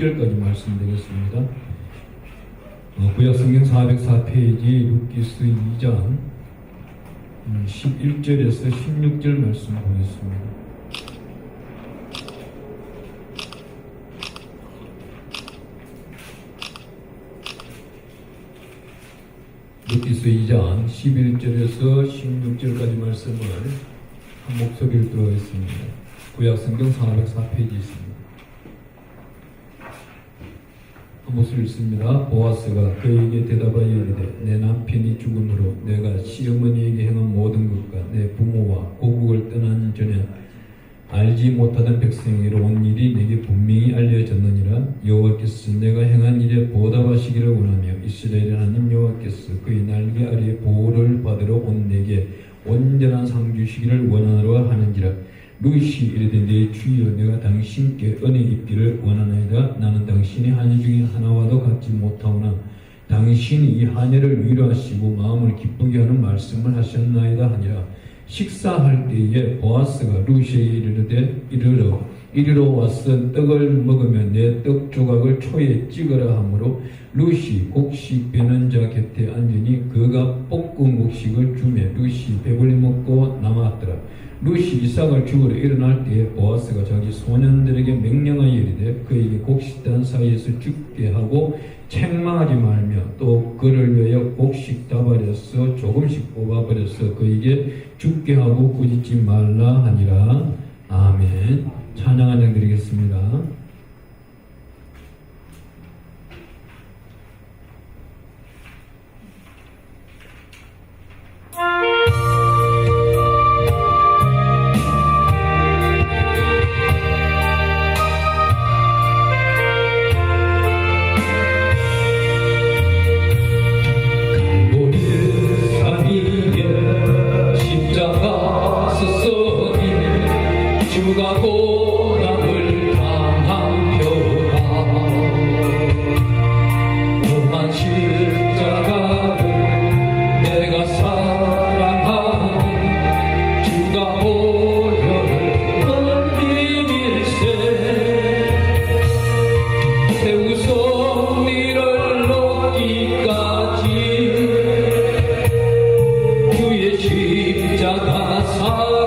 16절까지 말씀드리겠습니다. 구약성경 404페이지 룻기스 2장 11절에서 16절 말씀 보겠습니다. 룻기스 2장 11절에서 16절까지 말씀을 한 목소리로 읽도록하겠습니다. 구약성경 404페이지 있습니다. 한 목소리 읽습니다. 보아스가 그에게 대답하여 이르되 내 남편이 죽음으로 내가 시어머니에게 행한 모든 것과 내 부모와 고국을 떠나는 전에 알지 못하던 백성에게로 온 일이 내게 분명히 알려졌느니라. 여호와께서 내가 행한 일에 보답하시기를 원하며 이스라엘 하나님 여호와께서 그의 날개 아래에 보호를 받으러 온 내게 온전한 상 주시기를 원하노라 하는지라. 룻이 이르되 내 주여 내가 당신께 은혜 입기를 원하나이다. 나는 당신의 하늘 중에 하나와도 같지 못하오나 당신이 이 하늘을 위로하시고 마음을 기쁘게 하는 말씀을 하셨나이다 하니라. 식사할 때에 보아스가 룻에게 이르되 이리로 와서 떡을 먹으면 내 떡 조각을 초에 찍으라 하므로 룻이 곡식 베는 자 곁에 앉으니 그가 볶은 곡식을 주매 룻이 배불리 먹고 남았더라. 룻이 이삭을 죽으러 일어날 때에 보아스가 자기 소년들에게 명령하여 이르되 그에게 곡식단 사이에서 죽게 하고 책망하지 말며 또 그를 위하여 곡식 다발에서 조금씩 뽑아버려서 그에게 죽게 하고 꾸짖지 말라 하니라. 아멘. 찬양 한 장 드리겠습니다. 주가 고난을 당한 표라 오만 십자가를 내가 사랑하는 주가 보혈을 흘리밀세 세우소 미를 놓기까지 주의 십자가 사랑하리.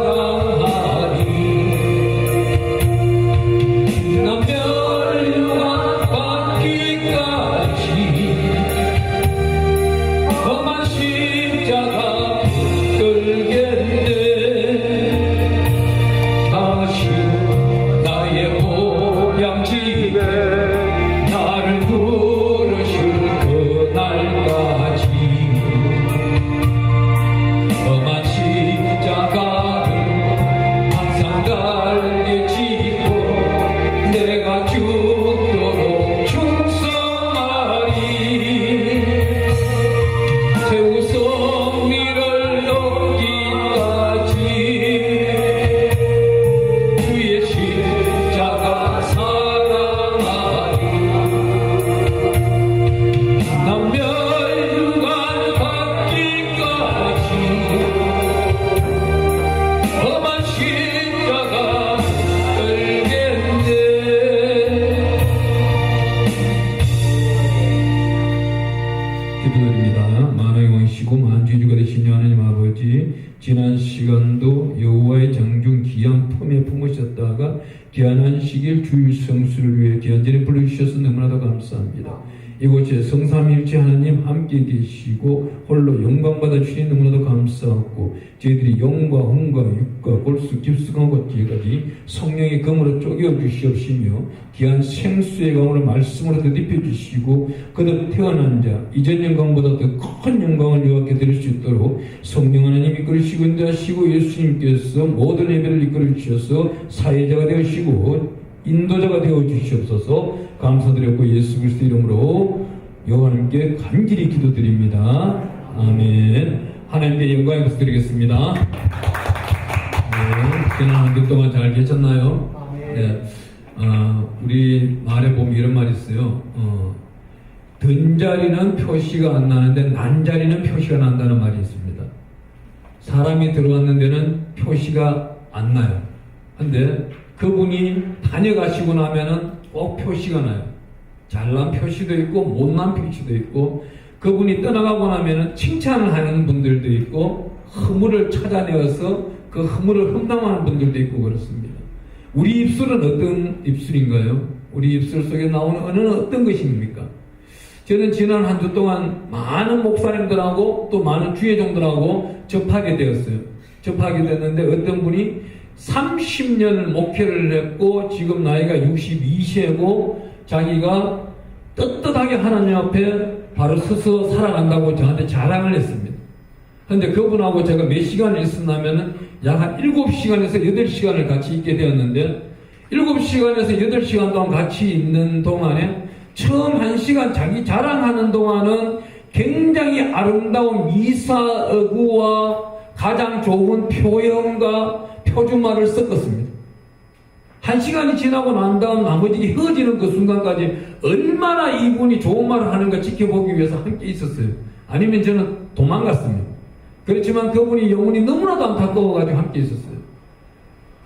지난 시간도 여호와의 장중 귀한 품에 품으셨다가 귀환하시길 주일 성수를 위해 귀한전에 불러주셔서 너무나도 감사합니다. 이곳에 성삼일체 하나님 함께 계시고 홀로 영광받아 주시니 너무나도 감사하고 저희들이 영과 혼과 육과 골수 깊숙한 지까지 성령의 검으로 쪼개어 주시옵시며 귀한 생수의 검으로 말씀으로 덧입혀 주시고 거듭 태어난 자 이전 영광보다 더 큰 영광을 여호와께 드릴 수 있도록 성령 하나님 이끌으시고 인도하시고 예수님께서 모든 예배를 이끌어 주셔서 사회자가 되시고 인도자가 되어 주시옵소서. 감사드렸고 예수 그리스도 이름으로 여호와님께 간절히 기도드립니다. 아멘. 하나님께 영광의 박수 드리겠습니다. 네, 지난 한 주 동안 잘 계셨나요? 네. 우리 말에 보면 이런 말이 있어요. 든 자리는 표시가 안 나는데 난 자리는 표시가 난다는 말이 있습니다. 사람이 들어왔는 데는 표시가 안 나요. 근데 그분이 다녀가시고 나면은 꼭 표시가 나요. 잘난 표시도 있고 못난 표시도 있고, 그분이 떠나가고 나면은 칭찬을 하는 분들도 있고 허물을 찾아내어서 그 허물을 험담하는 분들도 있고 그렇습니다. 우리 입술은 어떤 입술인가요? 우리 입술 속에 나오는 언어는 어떤 것입니까? 저는 지난 한 주 동안 많은 목사님들하고 또 많은 주회종들하고 접하게 되었어요. 접하게 됐는데 어떤 분이 30년을 목회를 했고 지금 나이가 62세고 자기가 떳떳하게 하나님 앞에 바로 서서 살아간다고 저한테 자랑을 했습니다. 그런데 그분하고 제가 몇 시간을 있었냐면은 약 한 7시간에서 8시간을 같이 있게 되었는데 7시간에서 8시간 동안 같이 있는 동안에 처음 1시간 자기 자랑하는 동안은 굉장히 아름다운 미사어구와 가장 좋은 표현과 표준말을 섞었습니다. 1시간이 지나고 난 다음 나머지 헤어지는 그 순간까지 얼마나 이분이 좋은 말을 하는가 지켜보기 위해서 함께 있었어요. 아니면 저는 도망갔습니다. 그렇지만 그분이 영혼이 너무나도 안타까워가지고 함께 있었어요.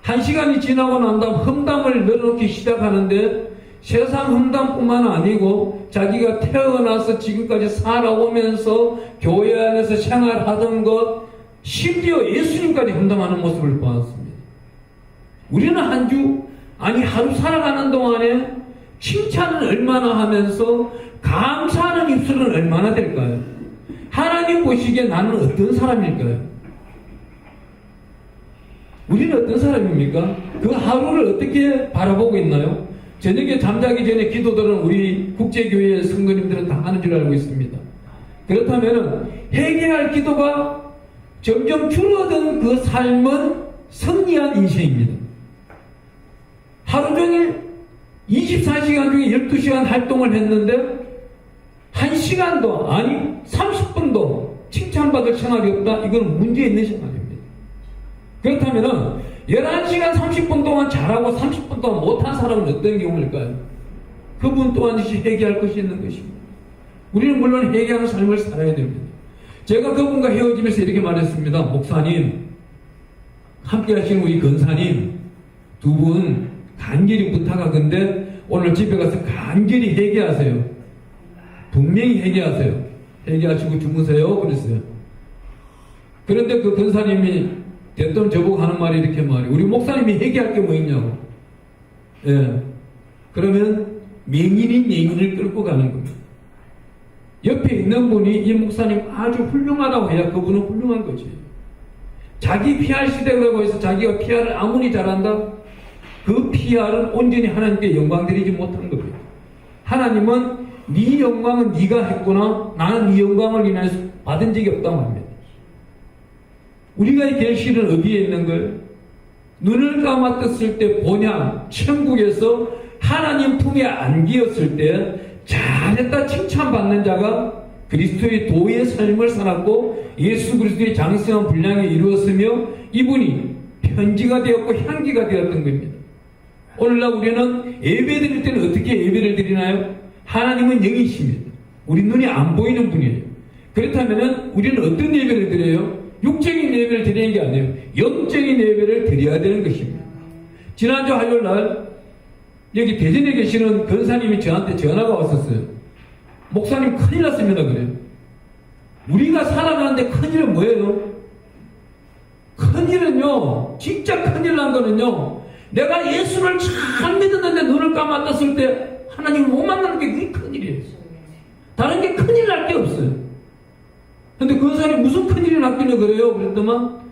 1시간이 지나고 난 다음 험담을 늘어놓기 시작하는데 세상 험담뿐만 아니고 자기가 태어나서 지금까지 살아오면서 교회 안에서 생활하던 것, 심지어 예수님까지 험담하는 모습을 보았습니다. 우리는 한 주, 아니 하루 살아가는 동안에 칭찬을 얼마나 하면서 감사하는 입술은 얼마나 될까요? 하나님 보시기에 나는 어떤 사람일까요? 우리는 어떤 사람입니까? 그 하루를 어떻게 바라보고 있나요? 저녁에 잠자기 전에 기도들은 우리 국제교회 성도님들은 다 하는 줄 알고 있습니다. 그렇다면 회개할 기도가 점점 줄어든 그 삶은 성리한 인생입니다. 하루 종일 24시간 중에 12시간 활동을 했는데 1시간도 아니 30분도 칭찬받을 생활이 없다? 이건 문제 있는 생활입니다. 그렇다면 11시간 30분 동안 잘하고 30분 동안 못한 사람은 어떤 경우일까요? 그분 또한 회개할 것이 있는 것입니다. 우리는 물론 회개하는 삶을 살아야 됩니다. 제가 그분과 헤어지면서 이렇게 말했습니다. 목사님, 함께 하시는 우리 권사님 두 분 간절히 부탁하건데 오늘 집에 가서 간절히 회개하세요. 분명히 회개하세요. 회개하시고 주무세요. 그랬어요. 그런데 그 권사님이 대뜸 저보고 하는 말이 이렇게 말이에요. 우리 목사님이 회개할 게 뭐 있냐고. 예. 그러면 맹인이 맹인을 끌고 가는 겁니다. 옆에 있는 분이 이 목사님 아주 훌륭하다고 해야 그분은 훌륭한 거지. 자기 PR 시대라고 해서 자기가 PR을 아무리 잘한다? 그 PR은 온전히 하나님께 영광 드리지 못한 겁니다. 하나님은 네 영광은 네가 했구나. 나는 네 영광을 인해서 받은 적이 없다고 합니다. 우리가 이 결실은 어디에 있는 거예요? 눈을 감았을 때 본향 천국에서 하나님 품에 안기었을 때 잘했다 칭찬받는 자가 그리스도의 도의 삶을 살았고 예수 그리스도의 장성한 분량에 이루었으며 이분이 편지가 되었고 향기가 되었던 겁니다. 오늘날 우리는 예배 드릴 때는 어떻게 예배를 드리나요? 하나님은 영이십니다. 우리 눈이 안 보이는 분이에요. 그렇다면 우리는 어떤 예배를 드려요? 육적인 예배를 드리는 게 아니에요. 영적인 예배를 드려야 되는 것입니다. 지난주 화요일날 여기 대전에 계시는 권사님이 저한테 전화가 왔었어요. 목사님 큰일 났습니다 그래요. 우리가 살아가는데 큰일은 뭐예요? 큰일은요, 진짜 큰일 난 거는요, 내가 예수를 잘 믿었는데 눈을 감았을 때 하나님을 못 만나는 게 그게 큰일이에요. 다른 게 큰일 날 게 없어요. 근데 그 사람이 무슨 큰일이 났길래 그래요? 그랬더만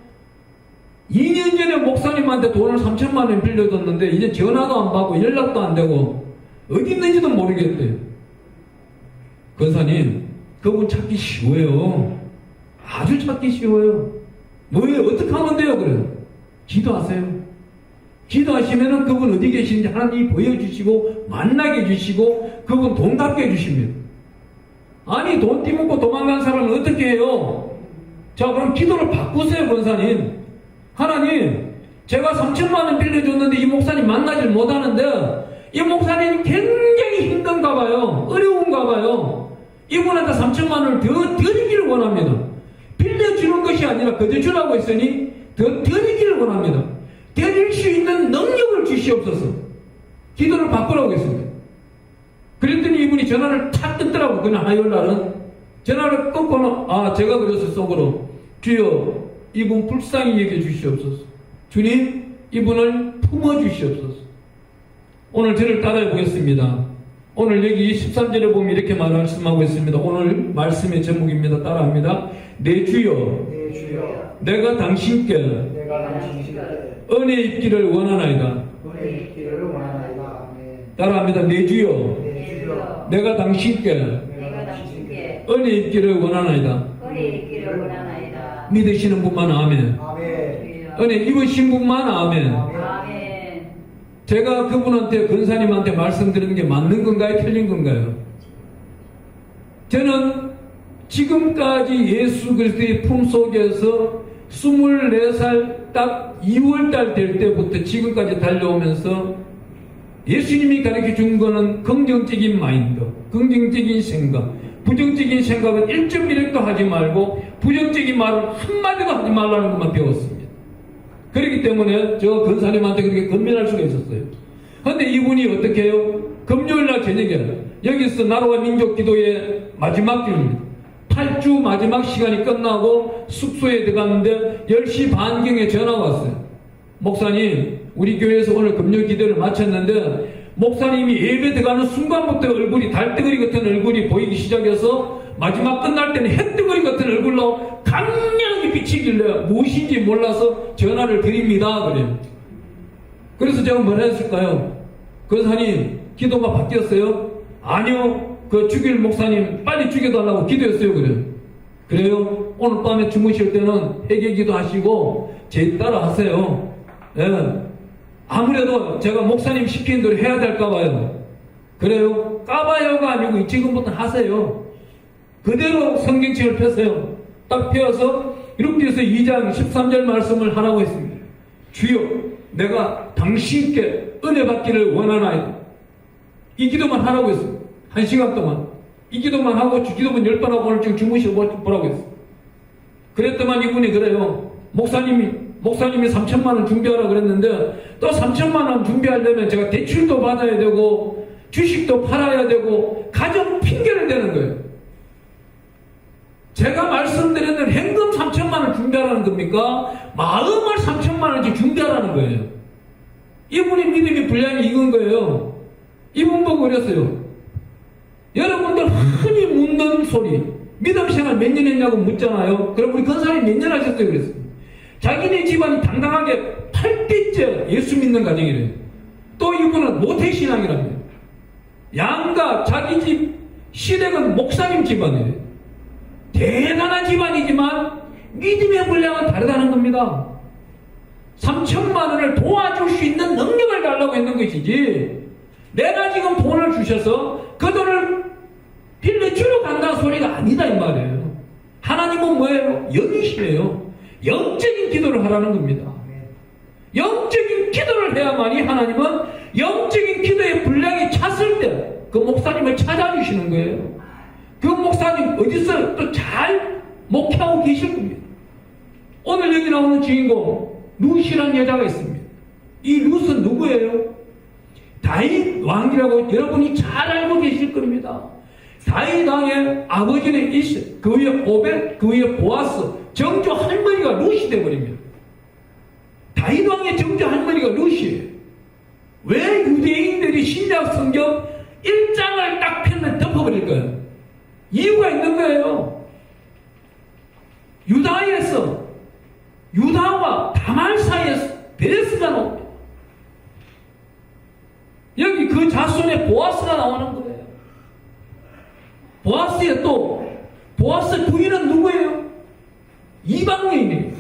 2년 전에 목사님한테 돈을 3천만 원 빌려줬는데 이제 전화도 안 받고 연락도 안 되고 어디 있는지도 모르겠대요. 권사님, 그분 찾기 쉬워요. 아주 찾기 쉬워요. 뭐예요? 어떻게 하면 돼요? 그래요. 기도하세요. 기도하시면은 그분 어디 계시는지 하나님이 보여주시고 만나게 해주시고 그분 돈 갚게 해주십니다. 아니 돈 띠먹고 도망간 사람은 어떻게 해요? 자 그럼 기도를 바꾸세요. 권사님, 하나님 제가 3천만 원 빌려줬는데 이 목사님 만나질 못하는데 이 목사님 굉장히 힘든가 봐요. 어려운가 봐요. 이분한테 3천만 원을 더 드리기를 원합니다. 빌려주는 것이 아니라 그저 주라고 했으니 더 드리기를 원합니다. 드릴 수 있는 능력을 주시옵소서. 기도를 바꾸라고 했습니다. 그랬더니 전화를 탁 끊더라고. 그냥 화요일 날은 전화를 끊고는 제가 그래서 속으로 주여 이분 불쌍히 여겨 주시옵소서. 주님 이분을 품어 주시옵소서. 오늘 저를 따라해 보겠습니다. 오늘 여기 13절에 보면 이렇게 말씀하고 있습니다. 오늘 말씀의 제목입니다. 따라합니다. 내 주여, 내 주여, 내가 당신께 은혜 입기를 원하나이다. 은혜 있기를 원하나이다. 아멘. 따라합니다. 내 주여, 내 주여, 내가 당신께 은혜 입기를 원하나이다. 믿으시는 분만 아멘. 아멘. 은혜 입으신 분만 아멘. 제가 그분한테 권사님한테 말씀드리는 게 맞는 건가요? 틀린 건가요? 저는 지금까지 예수 그리스도의 품속에서 24살 딱 2월달 될 때부터 지금까지 달려오면서 예수님이 가르쳐 준 거는 긍정적인 마인드, 긍정적인 생각, 부정적인 생각은 1.1획도 하지 말고 부정적인 말은 한마디도 하지 말라는 것만 배웠습니다. 그렇기 때문에 저 권사님한테 그렇게 건면할 수가 있었어요. 그런데 이분이 어떻게 해요? 금요일날 저녁에 여기서 나라와 민족 기도의 마지막 주입니다. 8주 마지막 시간이 끝나고 숙소에 들어갔는데 10시 반경에 전화가 왔어요. 목사님, 우리 교회에서 오늘 금요 기도를 마쳤는데 목사님이 예배 들어가는 순간부터 얼굴이 달덩어리 같은 얼굴이 보이기 시작해서 마지막 끝날 때는 햇덩어리 같은 얼굴로 강렬하게 비치길래 무엇인지 몰라서 전화를 드립니다. 그래요. 그래서 제가 뭐라 했을까요? 권사님, 기도가 바뀌었어요? 아니요. 그 죽일 목사님 빨리 죽여달라고 기도했어요. 그래요? 오늘 밤에 주무실 때는 회개 기도하시고 제 따라 하세요. 예. 아무래도 제가 목사님 시키는 대로 해야 될까 봐요. 그래요? 까봐요가 아니고 지금부터 하세요. 그대로 성경책을 펴세요. 딱 펴서 이렇게 해서 2장 13절 말씀을 하라고 했습니다. 주여, 내가 당신께 은혜 받기를 원하나이다. 이 기도만 하라고 했어요. 1시간 동안. 이 기도만 하고 기도만 10번 하고 오늘 지금 주무시보라고 했어요. 그랬더만 이분이 그래요. 목사님이 3천만 원 준비하라 그랬는데 또 3천만 원 준비하려면 제가 대출도 받아야 되고 주식도 팔아야 되고 가정 핑계를 대는 거예요. 제가 말씀드린 대로 현금 3천만 원 준비하라는 겁니까? 마음을 3천만 원씩 준비하라는 거예요. 이분이 믿음이 분량이 익은 거예요. 이분 보고 그랬어요. 여러분들 흔히 묻는 소리, 믿음 생활 몇 년 했냐고 묻잖아요. 그럼 우리 권사님 몇 년 하셨어요? 그랬어요. 자기네 집안이 당당하게 8대째 예수 믿는 가정이래요. 또 이분은 모태신앙이랍니다. 양가 자기 집 시댁은 목사님 집안이래요. 대단한 집안이지만 믿음의 분량은 다르다는 겁니다. 3천만 원을 도와줄 수 있는 능력을 달라고 했는 것이지 내가 지금 돈을 주셔서 그 돈을 빌려주러 간다는 소리가 아니다 이 말이에요. 하나님은 뭐예요? 영이시래요. 영적인 기도를 하라는 겁니다. 영적인 기도를 해야만이 하나님은 영적인 기도의 분량이 찼을 때 그 목사님을 찾아주시는 거예요. 그 목사님 어디서 또 잘 목회하고 계실 겁니다. 오늘 여기 나오는 주인공 룻이라는 여자가 있습니다. 이 룻은 누구예요? 다윗 왕이라고 여러분이 잘 알고 계실 겁니다. 다윗 왕의 아버지는 이세, 그 위에 오벳, 그 위에 보아스, 정조 할머니가 룻이 되어버립니다. 다윗 왕의 정조 할머니가 룻이에요. 왜 유대인들이 신약 성경 1장을 딱 펴면 덮어버릴까요? 이유가 있는 거예요. 유다에서 유다와 다말 사이에서 베레스가 나옵니다. 여기 그 자손에 보아스가 나오는 거예요. 보아스의 또 보아스 부인은 누구예요? 이방인이에요.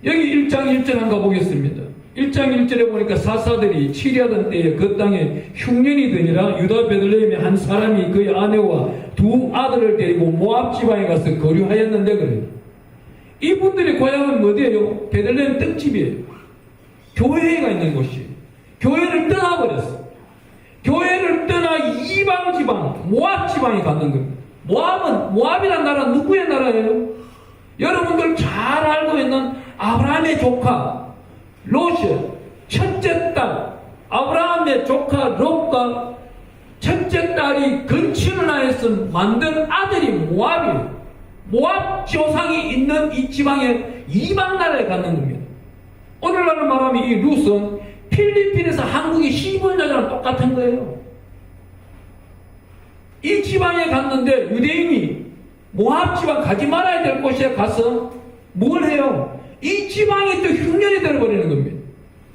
여기 1장 1절 한번 보겠습니다. 1장 1절에 보니까 사사들이 치리하던 때에 그 땅에 흉년이 되니라 유다 베들레헴의 한 사람이 그의 아내와 두 아들을 데리고 모압 지방에 가서 거류하였는데 그래요. 이분들의 고향은 어디예요? 베들레헴 떡집이에요. 교회가 있는 곳이에요. 교회를 떠나버렸어. 교회를 떠나 이방 지방, 모압 지방에 가는 겁니다. 모압이라는 나라는 누구의 나라예요? 여러분들 잘 알고 있는 아브라함의 조카 롯이 첫째 딸 아브라함의 조카 롯과 첫째 딸 딸이 근친을 하여서 만든 아들이 모압이에요. 모압 조상이 있는 이 지방에 이방 나라에 갔는 겁니다. 오늘날로 말하면 이 룻은 필리핀에서 한국의 시골 여자랑 똑같은 거예요. 이 지방에 갔는데 유대인이 모압 지방 가지 말아야 될 곳에 가서 뭘 해요? 이 지방이 또 흉년이 되어버리는 겁니다.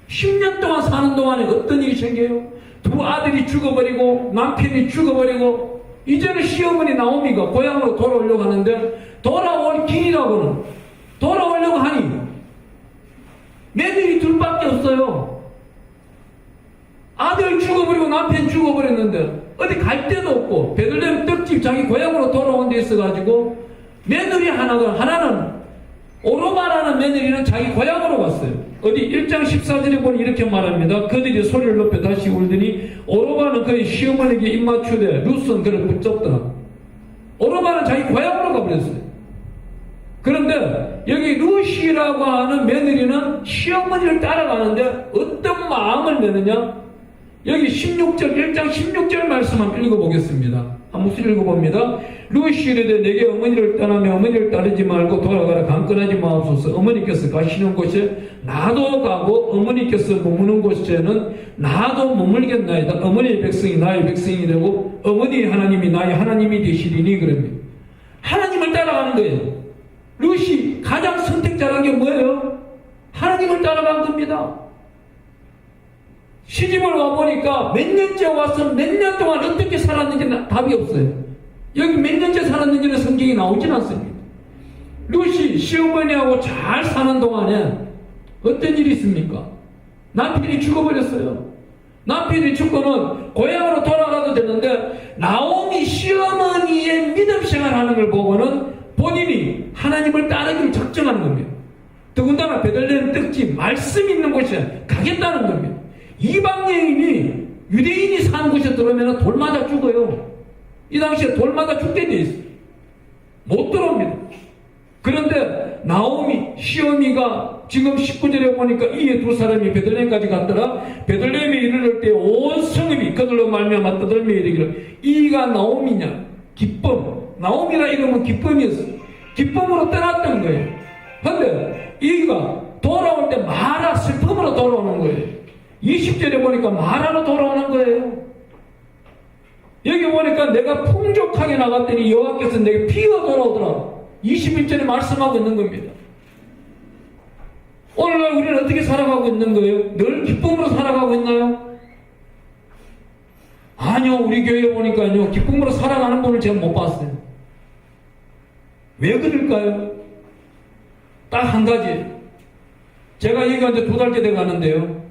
10년 동안 사는 동안에 어떤 일이 생겨요? 두 아들이 죽어버리고 남편이 죽어버리고 이제는 시어머니 나오미가 고향으로 돌아오려고 하는데 돌아올 길이라고는 돌아오려고 하니 며느리 둘밖에 없어요. 아들 죽어버리고 남편 죽어버렸는데 어디 갈 데도 없고 베들레헴 떡집 자기 고향으로 돌아온 데 있어가지고 며느리 하나는 오로바라는 며느리는 자기 고향으로 갔어요. 어디 1장 14절에 보니 이렇게 말합니다. 그들이 소리를 높여 다시 울더니 오로바는 그의 시어머니에게 입맞추되 룻은 그를 붙잡더라. 오로바는 자기 고향으로 가버렸어요. 그런데 여기 룻이라고 하는 며느리는 시어머니를 따라가는데 어떤 마음을 내느냐? 여기 16절 1장 16절 말씀 한번 읽어보겠습니다. 한번 읽어봅니다. 룻이 이르되 내게 어머니를 떠나며 어머니를 따르지 말고 돌아가라. 강권하지 마옵소서. 어머니께서 가시는 곳에 나도 가고 어머니께서 머무는 곳에는 나도 머물겠나이다. 어머니의 백성이 나의 백성이 되고 어머니의 하나님이 나의 하나님이 되시리니 그럽니다. 하나님을 따라가는 거예요. 룻이 가장 선택 잘한 게 뭐예요? 하나님을 따라간 겁니다. 시집을 와보니까 몇 년째 와서 몇 년 동안 어떻게 살았는지는 답이 없어요. 여기 몇 년째 살았는지는 성경이 나오진 않습니다. 룻이 시어머니하고 잘 사는 동안에 어떤 일이 있습니까? 남편이 죽어버렸어요. 남편이 죽고는 고향으로 돌아가도 되는데 나오미 시어머니의 믿음 생활하는 걸 보고는 본인이 하나님을 따르기를 작정하는 겁니다. 더군다나 베들레헴 떡집 말씀 있는 곳에 가겠다는 겁니다. 이방 여인이 유대인이 사는 곳에 들어오면 돌 맞아 죽어요. 이 당시에 돌 맞아 죽게 돼 있어요. 못 들어옵니다. 그런데 나오미 시어미가 지금 19절에 보니까 이에 두 사람이 베들레헴까지 갔더라. 베들레헴에 이르를 때 온 성읍이 그들로 말미암아 떠들며 이르기를 이가 나오미냐 기쁨. 나오미라 이름은 기쁨이었어요. 기쁨으로 떠났던 거예요. 그런데 이가 돌아올 때 마라 슬픔으로 돌아오는 거예요. 20절에 보니까 마라로 돌아오는 거예요. 여기 보니까 내가 풍족하게 나갔더니 여호와께서 내게 피가 돌아오더라. 21절에 말씀하고 있는 겁니다. 오늘날 우리는 어떻게 살아가고 있는 거예요? 늘 기쁨으로 살아가고 있나요? 아니요. 우리 교회에 보니까요. 기쁨으로 살아가는 분을 제가 못 봤어요. 왜 그럴까요? 딱 한 가지. 제가 여기가 이제 2달째 돼 가는데요.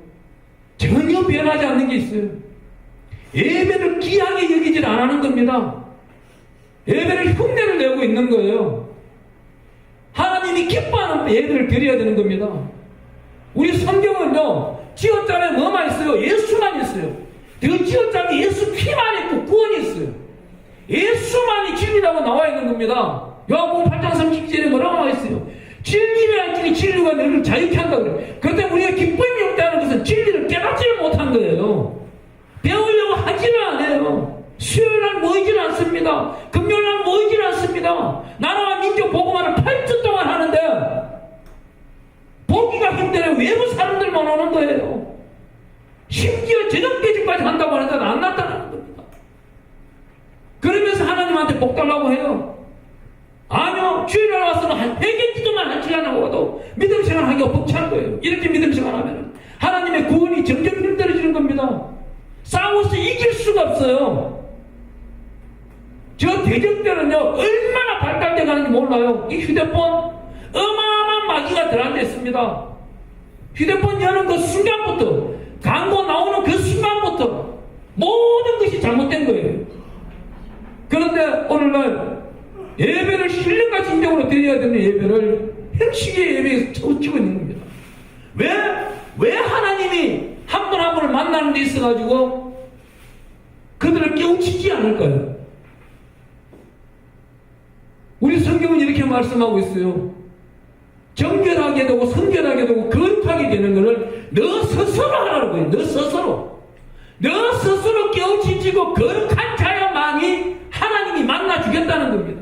전혀 변하지 않는 게 있어요. 예배를 귀하게 여기질 안 하는 겁니다. 예배를 흉내를 내고 있는 거예요. 하나님이 기뻐하는 예배를 드려야 되는 겁니다. 우리 성경은요, 지어장에 뭐만 있어요? 예수만 있어요. 그 지어장에 예수 피만 있고 구원이 있어요. 예수만이 진리라고 나와 있는 겁니다. 요한복음 8장 32절에 뭐라고 나와 있어요? 진리를 알지니 진리가 너를 자유케 한다 그래요. 그런데 우리가 기쁨이 없다는 것은 진리를 깨닫지를 못한 거예요. 배우려고 하지는 않아요. 수요일날 모이지는 않습니다. 금요일날 모이지는 않습니다. 나라와 민족 복음화를 8주 동안 하는데 보기가 힘들어요. 외부 사람들만 오는 거예요. 심지어 저녁대주까지 한다고 하는데 안 나타나는 겁니다. 그러면서 하나님한테 복 달라고 해요. 아니요. 주일날 와서는 한 100일 기도만 한 시간 하고도 믿음 생활하기가 벅찬 거예요. 이렇게 믿음 생활하면 하나님의 구원이 점점 힘들어지는 겁니다. 싸워서 이길 수가 없어요. 저 대전 때는요, 얼마나 발달돼 가는지 몰라요. 이 휴대폰, 어마어마한 마귀가 들어앉아 있습니다. 휴대폰 여는 그 순간부터, 광고 나오는 그 순간부터 모든 것이 잘못된 거예요. 그런데 오늘날 예배를 신령과 진정으로 드려야 되는 예배를 형식의 예배에서 쳐치고 있는 겁니다. 왜 하나님이 한 분 한 분을 만나는 데 있어가지고 그들을 깨우치지 않을까요? 우리 성경은 이렇게 말씀하고 있어요. 정결하게 되고 성결하게 되고 거룩하게 되는 것을 너 스스로 하라고 해요. 너 스스로 깨우치지고 거룩한 자야 사항이 하나님이 만나주겠다는 겁니다.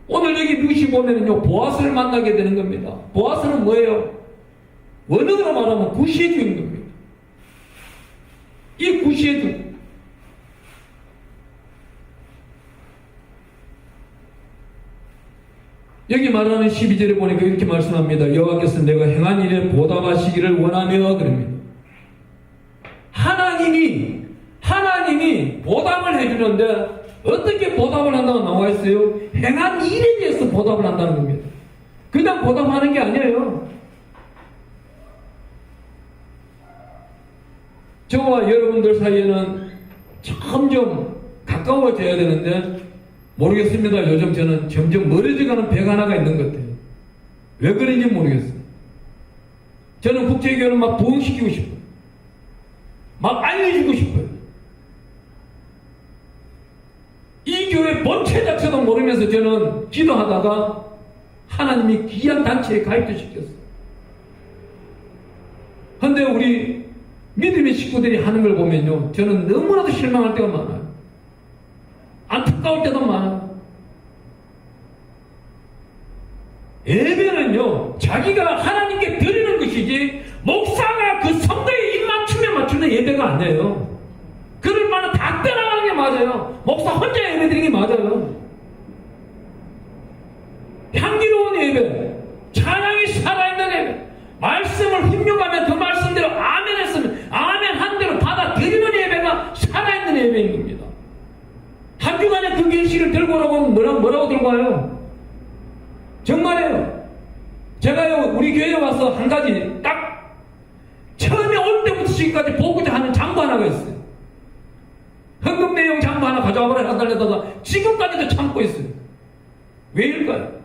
오늘 여기 루시 보면은요, 보아스를 만나게 되는 겁니다. 보아스는 뭐예요? 원어로 말하면 구시주인 겁니다. 이 구시주. 여기 말하는 12절에 보니까 이렇게 말씀합니다. 여호와께서 내가 행한 일에 보답하시기를 원하며 그럽니다. 하나님이 보답을 해주는데 어떻게 보답을 한다고 나와 있어요? 행한 일에 대해서 보답을 한다는 겁니다. 그냥 보답하는 게 아니에요. 저와 여러분들 사이에는 점점 가까워져야 되는데 모르겠습니다. 요즘 저는 점점 멀어져가는 벽 하나가 있는 것 같아요. 왜 그런지 모르겠어요. 저는 국제교회를 막 부흥시키고 싶어요. 막 알려주고 싶어요. 이 교회 본체 자체도 모르면서 저는 기도하다가 하나님이 귀한 단체에 가입도 시켰어요. 그런데 우리 믿음의 식구들이 하는 걸 보면요, 저는 너무나도 실망할 때가 많아요. 안타까울 때도 많아요. 예배는요, 자기가 하나님께 드리는 것이지 목사가 그 성도의 입맞춤에 맞추는 예배가 아니에요. 그럴 만은 다 떠나가는 게 맞아요. 목사 혼자 예배 드리는 게 맞아요. 향기로운 예배, 찬양이 살아있는 예배, 말씀을 훈육하면 그 말씀대로 아멘 했으면 아멘 한 대로 받아들이는 예배가 살아있는 예배인 겁니다. 한 주간에 그 결실을 들고 오라고 뭐라고 들고 와요? 정말이에요. 제가요, 우리 교회에 와서 한 가지 딱 처음에 올 때부터 지금까지 보고자 하는 장부 하나가 있어요. 헌금 내용 장부 하나 가져와보라 해달라다가 지금까지도 참고 있어요. 왜일까요?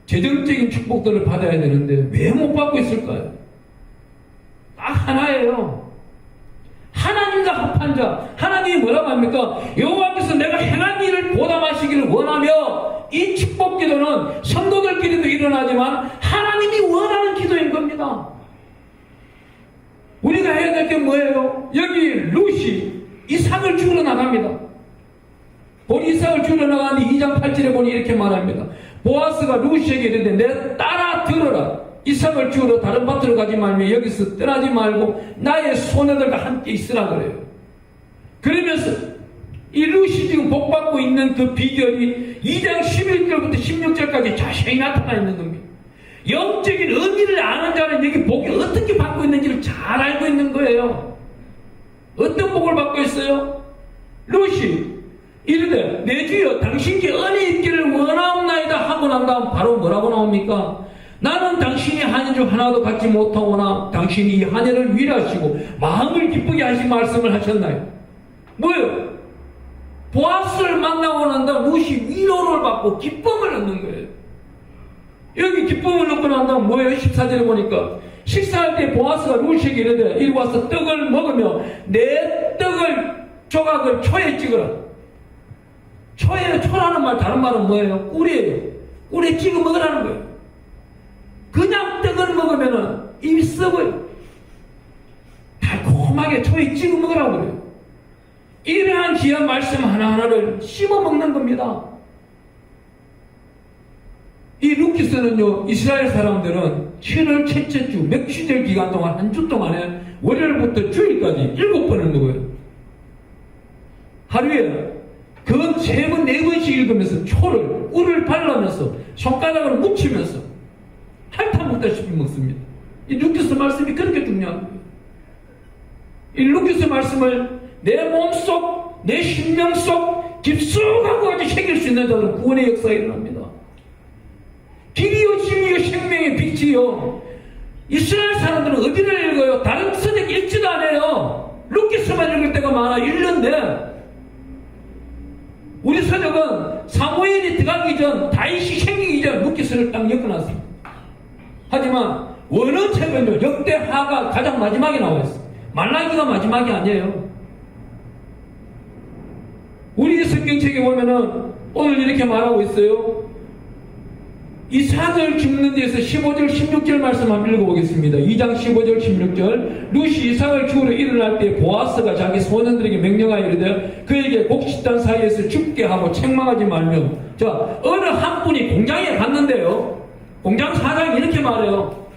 재정적인 축복들을 받아야 되는데 왜 못 받고 있을까요? 딱 하나예요. 하나님과 합한 자. 하나님이 뭐라고 합니까? 여호와께서 내가 행한 일을 보답하시기를 원하며, 이 축복 기도는 성도들끼리도 일어나지만 하나님이 원하는 기도인 겁니다. 우리가 해야 될 게 뭐예요? 여기 루시 이삭을 주러 나갑니다. 보니 이삭을 주러 나가는데 2장 8절에 보니 이렇게 말합니다. 보아스가 루시에게 이르되 내 따라 들어라. 이삭을 주우러 다른 밭으로 가지 말며 여기서 떠나지 말고 나의 소녀들과 함께 있으라 그래요. 그러면서 이 루시 지금 복받고 있는 그 비결이 2장 11절부터 16절까지 자세히 나타나 있는 겁니다. 영적인 의미를 아는 자는 여기 복이 어떻게 받고 있는지를 잘 알고 있는 거예요. 어떤 복을 받고 있어요? 루시 이르되 내 주여 당신께 은혜 있기를 원하옵나이다 하고 난 다음 바로 뭐라고 나옵니까? 나는 당신이 하는 줄 하나도 갖지 못하오나 당신이 이 하늘을 위로하시고 마음을 기쁘게 하신 말씀을 하셨나요? 뭐예요? 보아스를 만나고 난 다음 루시 위로를 받고 기쁨을 얻는 거예요. 여기 기쁨을 얻고 난 다음 뭐예요? 14절에 보니까 식사할 때 보아스가 루시에게 이르되 이리 와서 떡을 먹으며 내 떡을 조각을 초에 찍으라. 초라는 말 다른 말은 뭐예요? 꿀이에요. 꿀에 찍어 먹으라는 거예요. 그냥 떡을 먹으면은 입이 썩어요. 달콤하게 초에 찍어 먹으라고 그래요. 이러한 귀한 말씀 하나하나를 씹어 먹는 겁니다. 이 루키스는요, 이스라엘 사람들은 7월 첫째 주, 맥주절 기간 동안 한 주 동안에 월요일부터 주일까지 7번을 먹어요. 하루에 그 3번, 4번씩 읽으면서 초를, 꿀을 발라면서 손가락으로 묻히면서 핥아 먹다시피 먹습니다. 이 루키스 말씀이 그렇게 중요한 거예요. 이 루키스 말씀을 내 몸속, 내 심령 속 깊숙하고 아주 새길 수 있는 자들은 구원의 역사가 일어납니다. 길이요 진리요 생명의 빛이요. 이스라엘 사람들은 어디를 읽어요? 다른 서적 읽지도 않아요. 루키스만 읽을 때가 많아. 읽는데 우리 서적은 사무엘이 들어가기 전, 다윗이 생기기 전 루키스를 딱 엮어놨습니다. 하지만 원어책은요, 역대하가 가장 마지막에 나와 있어요. 말라기가 마지막이 아니에요. 우리 성경책에 보면은 오늘 이렇게 말하고 있어요. 이삭을 죽는 데서 15절 16절 말씀 한번 읽어보겠습니다. 2장 15절 16절 루시 이삭을 죽으러 일어날 때 보아스가 자기 소년들에게 명령하여 이르되 그에게 곡식단 사이에서 죽게 하고 책망하지 말며. 자, 어느 한 분이 공장에 갔는데요, 공장 사장이 이렇게 말해요.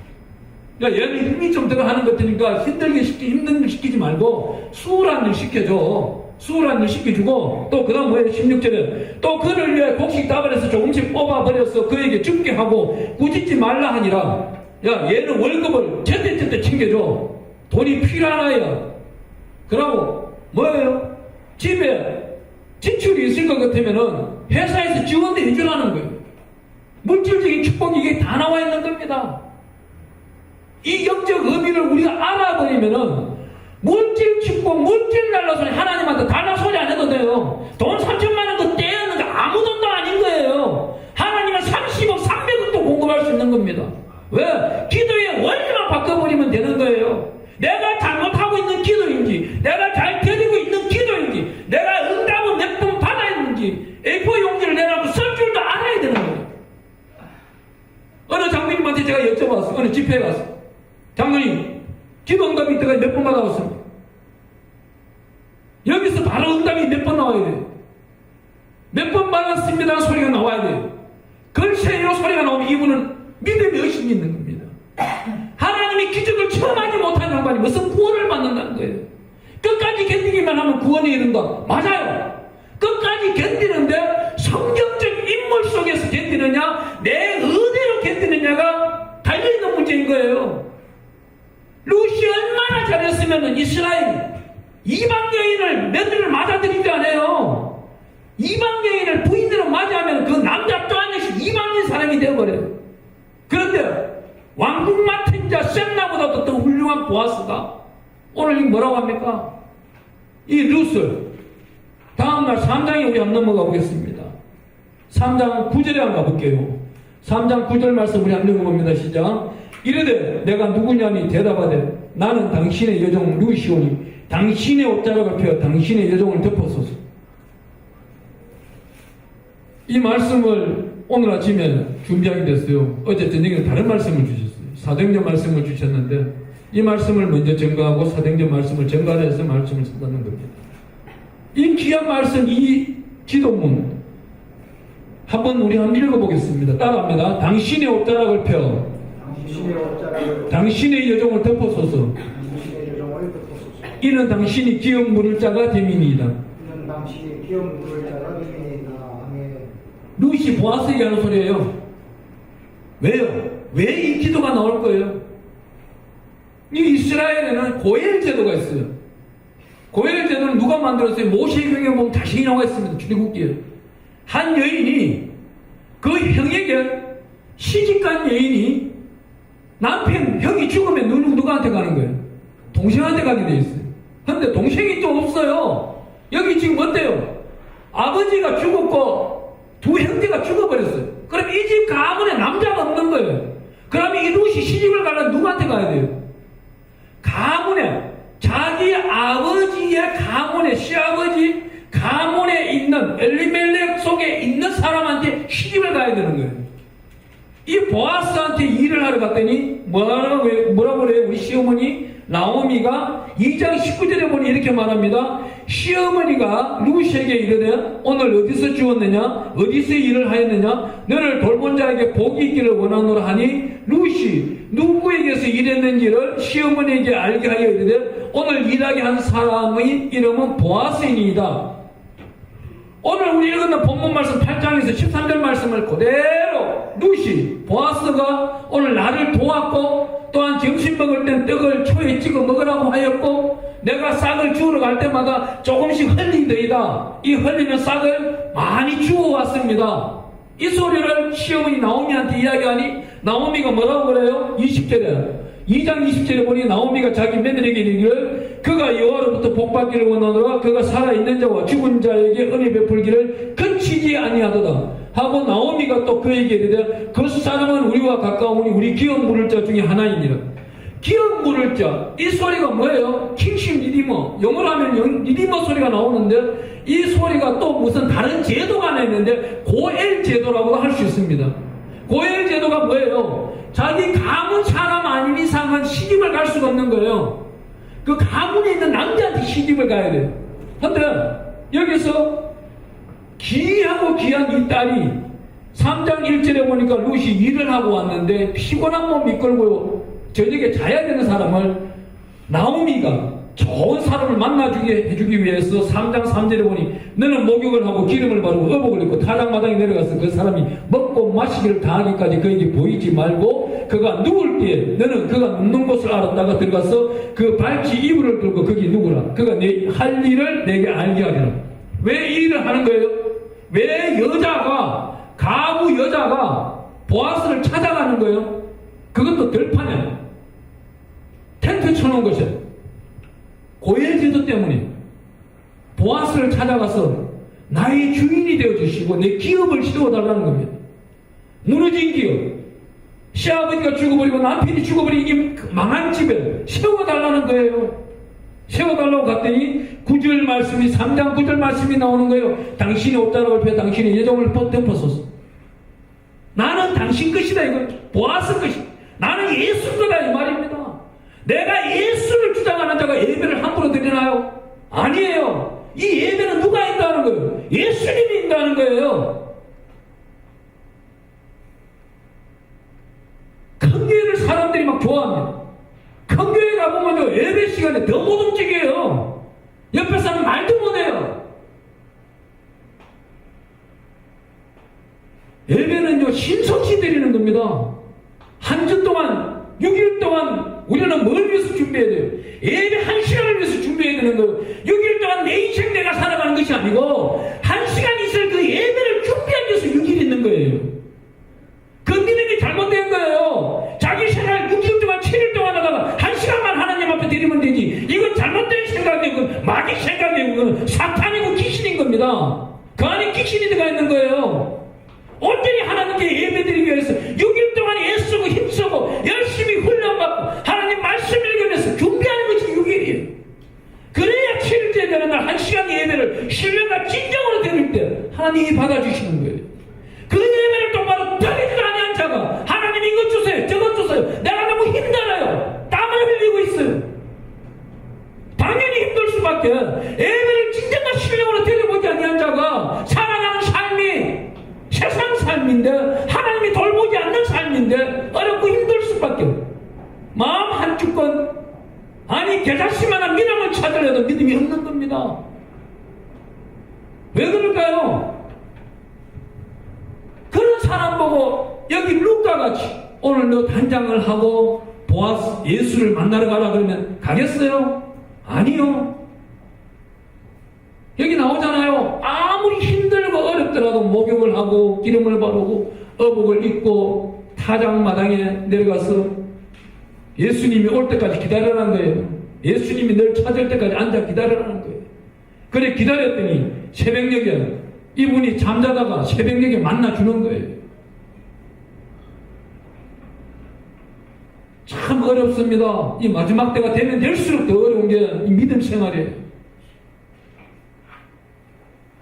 야, 얘는 힘이 좀 들어가는 것들이니까 힘든 일 시키지 말고 수월한 일 시켜줘. 수월한 일 시켜주고, 또 그 다음 뭐예요? 16절에 또 그를 위해 곡식 다발에서 조금씩 뽑아버려서 그에게 죽게 하고 꾸짖지 말라 하니라. 야, 얘는 월급을 제때제때 챙겨줘. 돈이 필요하나요? 그러고 뭐예요? 집에 지출이 있을 것 같으면은 회사에서 지원도 해주라는 거예요. 물질적인 축복이 이게 다 나와 있는 겁니다. 이 영적 의미를 우리가 알아버리면은 물질 축복, 물질 달라 소리 하나님한테 달라 소리 안 해도 돼요. 돈 3천만 원 그 떼어는 거 아무 돈도 아닌 거예요. 하나님은 30억, 300억도 공급할 수 있는 겁니다. 왜? 기도의 원리만 바꿔버리면 되는 거예요. 내가 잘못하고 있는 기도인지, 내가 잘 드리고 있는 기도인지, 내가 응답을 몇 번 받아있는지 A4 용지를 내라고 쓸 줄도 알아야 되는 거예요. 어느 장로님한테 제가 여쭤봤어요. 어느 집회에 가서, 장로님 기도 응답이 있다가 몇 번 받아왔습니다. 여기서 바로 응답이 몇 번 나와야 돼요. 몇 번 받았습니다 소리가 나와야 돼요. 글쎄요 소리가 나오면 이분은 믿음이 의심이 있는 겁니다. 하나님이 기적을 처음 하지 못한 양반이 무슨 구원을 받는다는 거예요. 끝까지 견디기만 하면 구원에 이른다. 맞아요. 끝까지 견디는데 성경적 인물 속에서 견디느냐, 내 의대로 견디느냐가 달려있는 문제인 거예요. 루시 얼마나 잘했으면 이스라엘 이방 여인을 며느리를 맞아들이지 않아요. 이방 여인을 부인으로 맞이하면 그 남자 또 한 명씩 이방인 사람이 되어버려요. 그런데 왕궁 맡은 자 셈나보다도 더 훌륭한 보아스가 오늘 뭐라고 합니까? 이 루스 다음날 3장에 우리 한번 넘어가 보겠습니다. 3장 9절에 한번 가볼게요. 3장 9절 말씀 우리 한번 읽어봅니다. 시작. 이르되 내가 누구냐니 대답하되 나는 당신의 여종 루시오니 당신의 옷자락을 펴어 당신의 여종을 덮어소서. 이 말씀을 오늘 아침에 준비하게 됐어요. 어제 저녁에 다른 말씀을 주셨어요. 사도행전 말씀을 주셨는데 이 말씀을 먼저 전가하고 사도행전 말씀을 전가해서 말씀을 전하는 겁니다. 이 귀한 말씀, 이 기도문 한번 우리 한번 읽어보겠습니다. 따라합니다. 당신의 옷자락을 펴어 당신의 여종을 덮어소서. 이는 당신이 기업 물을 자가 됨이니이다. 이는 당신이 기업 물을 자가 됨이니이다. 아멘. 루시 보아스에게 하는 소리예요. 왜요? 왜 이 기도가 나올 거예요? 이 이스라엘에는 고엘 제도가 있어요. 고엘 제도는 누가 만들었어요? 모세경에 보면 자세히 나와 있습니다. 출애굽기에. 한 여인이 그 형에게 시집간 여인이 남편, 형이 죽으면 누구한테 가는 거예요? 동생한테 가게 돼 있어요. 근데 동생이 또 없어요. 여기 지금 어때요? 아버지가 죽었고 두 형제가 죽어버렸어요. 그럼 이 집 가문에 남자가 없는 거예요. 그러면 이 루시 시집을 가려면 누구한테 가야 돼요? 가문에, 자기 아버지의 가문에, 시아버지 가문에 있는 엘리멜렉 속에 있는 사람한테 시집을 가야 되는 거예요. 이 보아스한테 일을 하러 갔더니 뭐라고 그래요? 우리 시어머니 나오미가 2장 19절에 보니 이렇게 말합니다. 시어머니가 루시에게 이르되 오늘 어디서 주었느냐? 어디서 일을 하였느냐? 너를 돌본 자에게 복이 있기를 원하노라 하니 루시 누구에게서 일했는지를 시어머니에게 알게 하여 이르되 오늘 일하게 한 사람의 이름은 보아스이니이다. 오늘 우리 읽은 본문 말씀 8장에서 13절 말씀을 그대로 루시, 보아스가 오늘 나를 도왔고 또한 점심 먹을 땐 떡을 초에 찍어 먹으라고 하였고 내가 싹을 주우러 갈 때마다 조금씩 흘리더이다. 이 흘리는 싹을 많이 주워왔습니다. 이 소리를 시어머니 나오미한테 이야기하니 나오미가 뭐라고 그래요? 20절에 2장 20절에 보니 나오미가 자기 며느리에게 이르기를 그가 여호와로부터 복받기를 원하노라 그가 살아있는 자와 죽은 자에게 은혜 베풀기를 그치지 아니하도다 하고 나오미가 또 그에게 이르되 그 사람은 우리와 가까우니 우리 기업 물을 자 중에 하나이니라. 기업 물을 자, 이 소리가 뭐예요? 킹십 리디머, 영어로 하면 리디머 소리가 나오는데 이 소리가 또 무슨 다른 제도가 하나 있는데 고엘 제도라고도 할 수 있습니다. 고엘 제도가 뭐예요? 자기 가문 사람 아닌 이상은 시집을 갈 수가 없는 거예요. 그 가문에 있는 남자한테 시집을 가야 돼요. 근데 여기서 귀하고 귀한 이 딸이 3장 1절에 보니까 룻이 일을 하고 왔는데 피곤한 몸 이끌고 저녁에 자야 되는 사람을 나오미가 좋은 사람을 만나주게 해주기 위해서 3장 3절에 보니 너는 목욕을 하고 기름을 바르고 의복을 입고 타작마당에 내려가서 그 사람이 먹고 마시기를 다하기까지 그에게 보이지 말고 그가 누울 때에 너는 그가 눕는 곳을 알았다가 들어가서 그 발치 이불을 들고 거기 누구라 그가 내 할 일을 내게 알게 하리라. 왜 이 일을 하는 거예요? 왜 여자가 가부 여자가 보아스를 찾아가는 거예요? 그것도 들판에 텐트 쳐놓은 것이에요. 고엘 제도 때문에 보아스를 찾아가서 나의 주인이 되어주시고 내 기업을 세워달라는 겁니다. 무너진 기업, 시아버지가 죽어버리고 남편이 죽어버린 이 망한 집을 세워달라는 거예요. 세워달라고 갔더니 9절 말씀이 3장 9절 말씀이 나오는 거예요. 당신이 옷자락을 펴 당신의 예정을 덮어서서 나는 당신 것이다 이거 보아스 것이다. 나는 예수 거다 이 말입니다. 내가 예수를 주장하는 자가 예배를 함부로 드리나요? 아니에요. 이 예배는 누가 인도하는 거예요? 예수님이 인도하는 거예요. 큰 교회를 사람들이 막 좋아합니다. 큰 교회 가보면요 예배 시간에 더 못 움직여요. 옆에 사람 말도 못해요. 예배는요 신성시 드리는 겁니다. 한 주 동안 6일 동안 우리는 뭘 위해서 준비해야 돼요? 예배 1시간을 위해서 준비해야 되는 거예요. 6일 동안 내 인생 내가 살아가는 것이 아니고 1시간 있을 그 예배를 준비하기 위해서 6일 있는 거예요. 그 믿음이 잘못된 거예요. 자기 생활 6일 동안 7일 동안 하다가 1시간만 하나님 앞에 드리면 되지. 이건 잘못된 생각이고 마귀 생각이고 그건 사탄이고 귀신인 겁니다. 그 안에 귀신이 들어가 있는 거예요. 온전히 하나님께 예배드리기 위해서 6일 동안 애쓰고 힘쓰고 열심히 훈련받고 하나님 말씀 읽으면서 준비하는 것이 6일이에요. 그래야 7일째 되는 날 1시간 예배를 신령과 진정으로 드릴 때 하나님이 받아주시는 거예요. 그 예배를 똑바로 드리지도 아니한 자가 하나님 이것 주세요 저것 주세요 내가 너무 힘들어요 땀을 흘리고 있어요. 당연히 힘들 수밖에. 예배를 진정한 신령으로 드려보지 아니한 자가 살아가는 삶이 세상 삶인데 하나님이 돌보지 않는 삶인데 어렵고 힘들 수밖에 없어요. 마음 한쪽건 아니 겨자씨만한 믿음을 찾으려도 믿음이 없는 겁니다. 왜 그럴까요? 그런 사람 보고 여기 룻과같이 오늘 너 단장을 하고 보아스 예수를 만나러 가라 그러면 가겠어요? 아니요. 여기 나오잖아요. 아무리 힘들고 어렵더라도 목욕을 하고 기름을 바르고 어복을 입고 타작마당에 내려가서 예수님이 올 때까지 기다려라는 거예요. 예수님이 널 찾을 때까지 앉아 기다려라는 거예요. 그래 기다렸더니 새벽녘에 이분이 잠자다가 새벽녘에 만나주는 거예요. 참 어렵습니다. 이 마지막 때가 되면 될수록 더 어려운 게 이 믿음 생활이에요.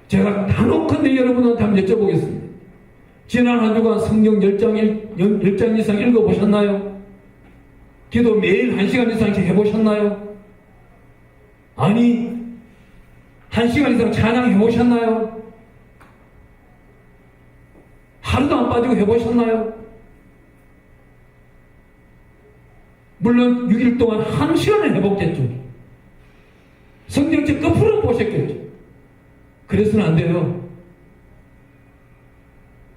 제가 단혹한데 여러분한테 한번 여쭤보겠습니다. 지난 한 주간 성경 10장 이상 읽어보셨나요? 기도 매일 1시간 이상씩 해보셨나요? 아니 1시간 이상 찬양 해보셨나요? 하루도 안 빠지고 해보셨나요? 물론 6일 동안 1시간을 해보겠죠. 성경책 끝으로 보셨겠죠. 그래서는 안 돼요.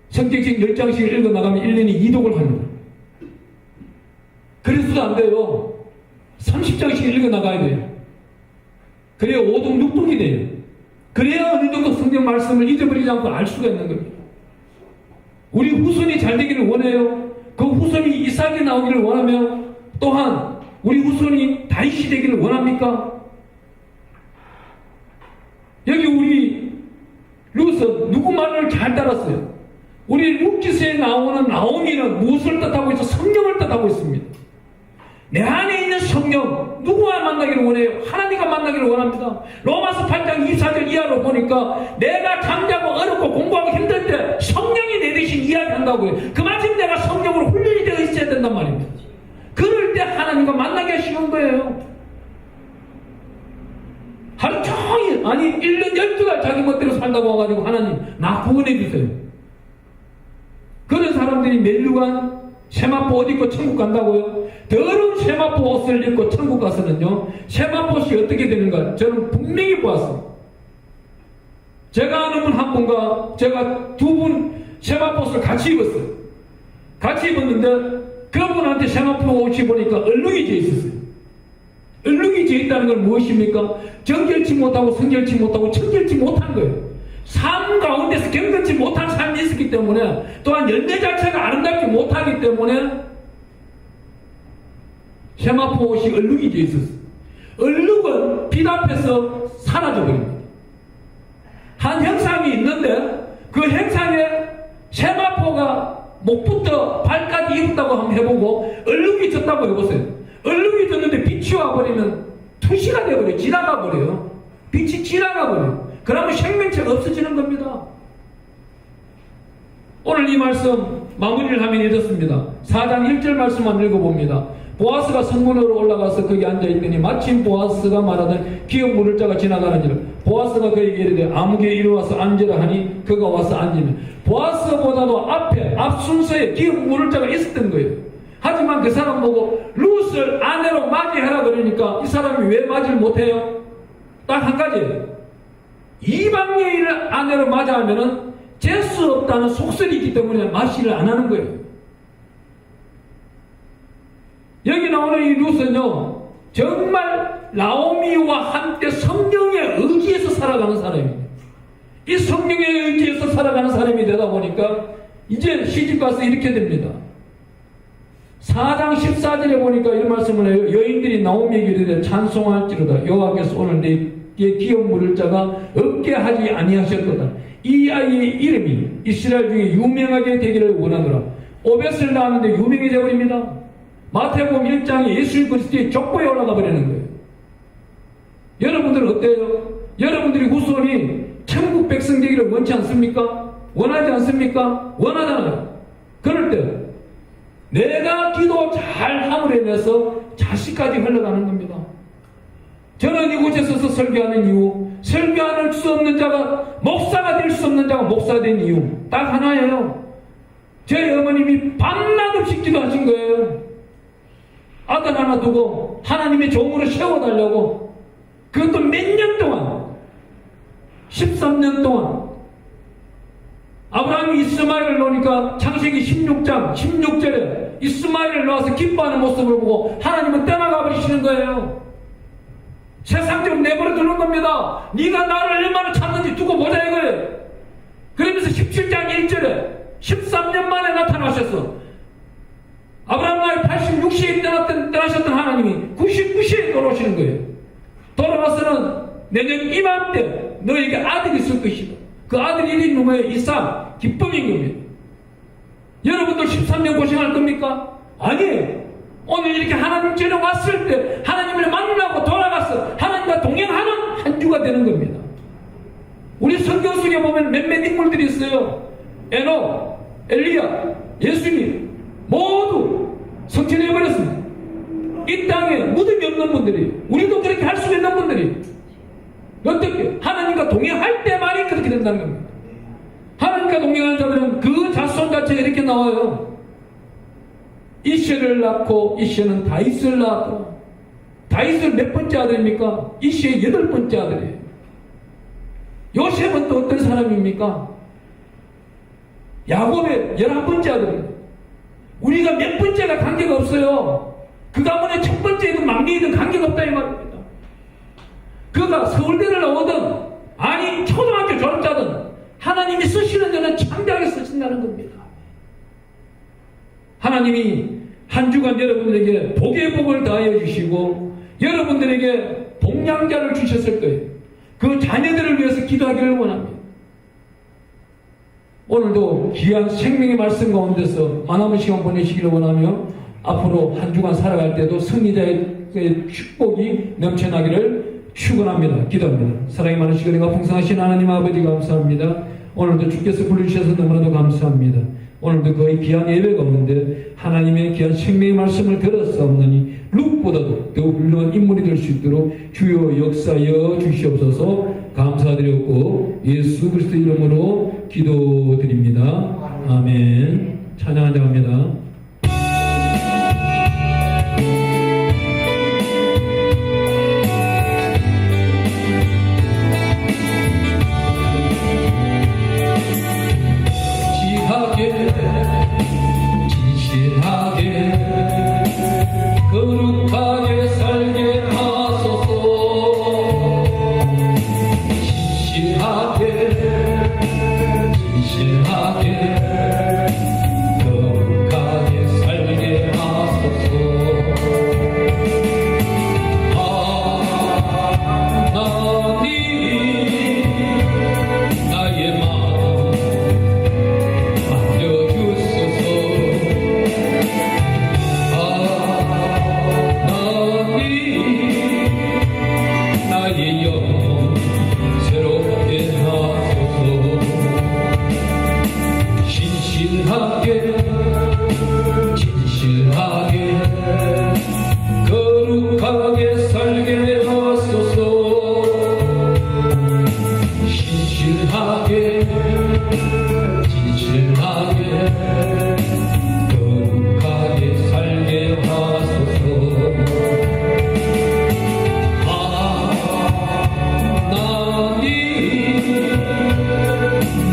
성경책 10장씩 읽어나가면 1년에 이독을 합니다. 그래서도 안 돼요. 30장씩 읽어나가야 돼요. 그래야 5동 6동이 돼요. 그래야 어느 정도 성경 말씀을 잊어버리지 않고 알 수가 있는 겁니다. 우리 후손이 잘 되기를 원해요. 그 후손이 이삭이 나오기를 원하며 또한 우리 후손이 다윗이 되기를 원합니까? 여기 우리 룻은 누구 말을 잘 따랐어요? 우리 룻기서에 나오는 나오미는 무엇을 뜻하고 있어? 성령을 뜻하고 있습니다. 내 안에 있는 성령, 누구와 만나기를 원해요? 하나님과 만나기를 원합니다. 로마서 8장 24절 이하로 보니까 내가 잠자고 어렵고 공부하기 힘들 때 성령이 내 대신 이야기한다고요. 그만큼 내가 성령으로 훈련이 되어 있어야 된단 말입니다. 그럴 때 하나님과 만나기가 쉬운 거예요. 하루 종일, 아니 1년 12달 자기 멋대로 살다고 와가지고 하나님 나 구원해 주세요. 그런 사람들이 멜루간 세마포 옷 입고 천국 간다고요? 더러운 세마포 옷을 입고 천국 가서는요, 세마포 옷이 어떻게 되는가 저는 분명히 보았어요. 제가 아는 분 한 분과 제가 두 분 세마포 옷을 같이 입었어요. 같이 입었는데 그분한테 세마포 옷이 보니까 얼룩이 져 있었어요. 얼룩이 져 있다는 건 무엇입니까? 정결치 못하고 성결치 못하고 청결치 못한 거예요. 삶 가운데서 경건치 못한 삶이 있었기 때문에, 또한 열매 자체가 아름답지 못하기 때문에 세마포 옷이 얼룩이 져 있었어요. 얼룩은 빛 앞에서 사라져버립니다. 한 형상이 있는데 그 형상에 세마포가 목부터 발까지 입었다고 한번 해보고 얼룩이 졌다고 해보세요. 얼룩이 졌는데 빛이 와버리면 투시가 돼버려요. 지나가버려요. 빛이 지나가버려요. 그러면 생명체가 없어지는 겁니다. 오늘 이 말씀 마무리를 하면 이렇습니다. 4장 1절 말씀만 읽어봅니다. 보아스가 성문으로 올라가서 거기 앉아있더니 마침 보아스가 말하던 기업 물을 자가 지나가는지라. 보아스가 그에게 이르되 아무개 이리 와서 앉으라 하니 그가 와서 앉으면, 보아스보다도 앞 순서에 기업 물을 자가 있었던 거예요. 하지만 그 사람 보고 룻을 아내로 맞이하라 그러니까 이 사람이 왜 맞이를 못해요? 딱 한 가지예요. 이방 여인을 아내로 맞이하면은 재수 없다는 속설이 있기 때문에 맞이를 안 하는 거예요. 여기 나오는 이 룻은요, 정말 나오미와 함께 성령의 의지에서 살아가는 사람입니다. 이 성령의 의지에서 살아가는 사람이 되다 보니까 이제 시집가서 이렇게 됩니다. 4장 14절에 보니까 이런 말씀을 해요. 여인들이 나오미에게 이르되 찬송할지로다. 여호와께서 오늘 내게 기업 물을 자가 없게 하지 아니하셨도다. 이 아이의 이름이 이스라엘 중에 유명하게 되기를 원하노라. 오벳을 낳았는데 유명해져 버립니다. 마태복음 1장에 예수 그리스도의 족보에 올라가 버리는 거예요. 여러분들은 어때요? 여러분들이 후손이 천국 백성 되기를 원치 않습니까? 원하지 않습니까? 원하잖아요. 그럴 때 내가 기도 잘 함으로 인해서 자식까지 흘러가는 겁니다. 저는 이곳에 서서 설교하는 이유, 설교할 수 없는 자가 목사가 될 수 없는 자가 목사 된 이유 딱 하나예요. 저희 어머님이 밤낮 없이 기도하신 거예요. 아들 하나 두고 하나님의 종으로 세워달라고. 그것도 몇 년 동안, 13년 동안. 아브라함이 이스마엘을 놓으니까 창세기 16장 16절에 이스마엘을 놓아서 기뻐하는 모습을 보고 하나님은 떠나가 버리시는 거예요. 세상적으로 내버려 두는 겁니다. 네가 나를 얼마나 찾는지 두고 보자 이거예요. 그러면서 17장 1절에 13년 만에 나타나셨어. 아브라함 나이 86세에 떠나셨던 하나님이 99세에 돌아오시는 거예요. 돌아와서는 내년 이맘때 너에게 아들이 있을 것이다. 그 아들 이름이 뭐예요? 이삭. 기쁨인 겁니다. 여러분들 13년 고생할 겁니까? 아니에요. 오늘 이렇게 하나님 전에 왔을 때 하나님을 만나고 돌아가서 하나님과 동행하는 한 주가 되는 겁니다. 우리 성경 속에 보면 몇몇 인물들이 있어요. 에녹, 엘리야, 예수님 모두 성취해버렸습니다. 이 땅에 무덤이 없는 분들이, 우리도 그렇게 할 수 있는 분들이 어떻게? 하나님과 동행할 때만이 그렇게 된다는 겁니다. 하나님과 동행하는 자들은 그 자손 자체가 이렇게 나와요. 이새를 낳고 이새는 다윗을 낳았고, 다윗은 몇 번째 아들입니까? 이새의 8번째 아들이에요. 요셉은 또 어떤 사람입니까? 야곱의 11번째 아들입니다. 우리가 몇 번째가 관계가 없어요. 그 가문의 첫 번째이든 막내이든 관계가 없다 이 말입니다. 그가 서울대를 나오든 아니 초등학교 졸업자든 하나님이 쓰시는 데는 창대하게 쓰신다는 겁니다. 하나님이 한 주간 여러분들에게 복의 복을 다하여 주시고 여러분들에게 복량자를 주셨을 거예요. 그 자녀들을 위해서 기도하기를 원합니다. 오늘도 귀한 생명의 말씀 가운데서 만남의 시간 보내시기를 원하며 앞으로 한 주간 살아갈 때도 승리자의 축복이 넘쳐나기를 축원합니다. 기도합니다. 사랑이 많으시고 은혜가 풍성하신 하나님 아버지 감사합니다. 오늘도 주께서 불러주셔서 너무나도 감사합니다. 오늘도 거의 귀한 예배 가운데 하나님의 귀한 생명의 말씀을 들었사옵나니 룩보다도 더욱 훌륭한 인물이 될 수 있도록 주여 역사여 주시옵소서. 감사드렸고 예수 그리스도 이름으로 기도드립니다. 아멘. 찬양합니다. 진실하게 거룩하게 살게 하소서. 진실하게 거룩하게 살게 하소서. 하나님 나의 마음 만져주소서. 나의 영혼 새롭게 하소서. 진실하게 거룩하게 살게 하소서. 진실하게 거룩하게 살게 하소서.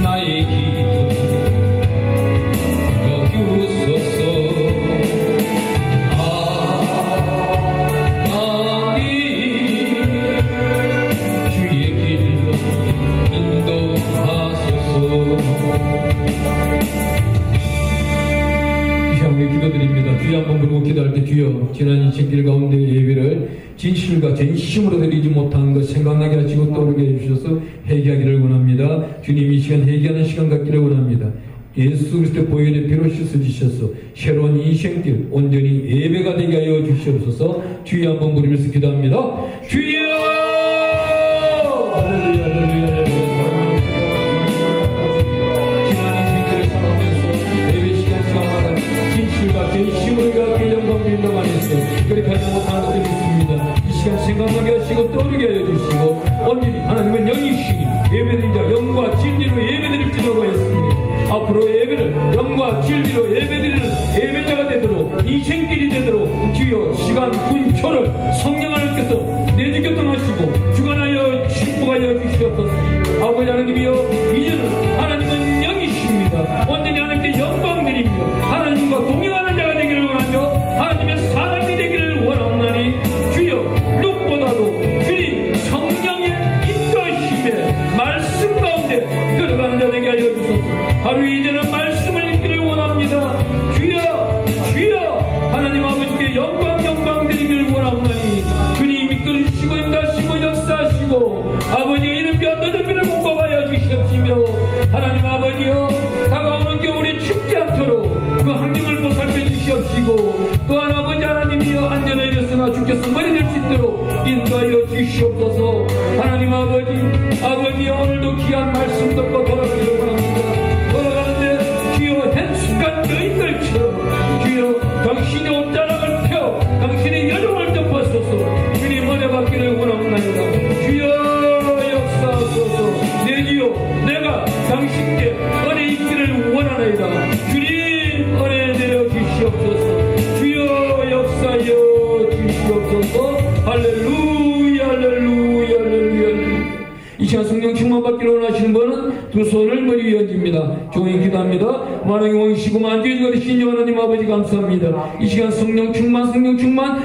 나의 기도 들어주소서. 주의 길로 인도하소서. 이 시간 우리 기도드립니다. 주여 한번 부르고 기도할 때 주여 지난 인생길 가운데 예배를 진실과 전심으로 드리지 못한 것 생각나게 하시고 떠오르게 해주셔서 회개하기를 원합니다. 주님 이 시간 회개하는 시간 갖기를 원합니다. 예수 그리스도의 보혈의 피로 씻어주셔서 새로운 인생길 온전히 예배가 되게 하여 주시옵소서. 주여 한번 부르면서 기도합니다. 주여! 할렐루야, 할렐루야, 지난 인생길을 살아오면서 예배 시간마다 진실과 전심으로 갖게 영광 드린다고 하면서 그렇게 하지 못하는 것들이 있습니다. 이 시간 생각나게 하시고 떠오르게 하여 주시고 온전히 하나님은 영이시니 예배드린 자 영과 진리로 예배드릴지라고 했습니다. 앞으로 예배를 영과 진리로 예배드리는 예배자가 되도록 인생길이 되도록 주여 시간 분초를 성령 하나님께서 내주교통하시고 주관하여 축복하여 주시옵소서. 아버지 하나님이여 이제는 하나님은 영이십니다. 온전히 하나님께 영광 드리며 하나님과 동행하는 자가 되기를 원하며 하나님의 사람이 되기를 원하오나니 주여 룩보다도 주님 성령의 인도하심에 말씀 가운데 들어가는 자 되게 하여 주소서. 하루 이제는 말씀을 읽기를 원합니다. 주여 하나님 아버지께 영광 드리기를 원하오나니 주님 이끌으시고 인도하시고 역사하시고 아버지의 이름과 너는 비를 공급하여 주시옵시며 하나님 아버지여 다가오는 겨울이 춥지 않도록 그 환경을 보살펴 주시옵시고 또한 아버지 하나님이여 안전에 이르으나 주께서 머리 될 수 있도록 인도하여 주시옵소서. 하나님 아버지 오늘도 귀한 말씀 듣고 돌아가기를 원합니다. 돌아가는데 주여 행숙한 여인들처럼 주여 당신의 옷자락을 펴 당신의 여정을 덮어서서 주님 은혜 받기를 원합니다. 주여 역사하소서. 내지요 내가 당신께 은혜 있기를 원하나이다. 주님 은혜 내려 주시옵소서. 주여 역사하여 주시옵소서. 할렐루야 할렐루야 할렐루야. 이 시간 성령 충만 받기를 원하시는 분은 두 손을 머리 위에 얹습니다. 종이 기도합니다. 만왕의 왕이시고 만주의 거리신 하나님 아버지 감사합니다. 이 시간 성령 충만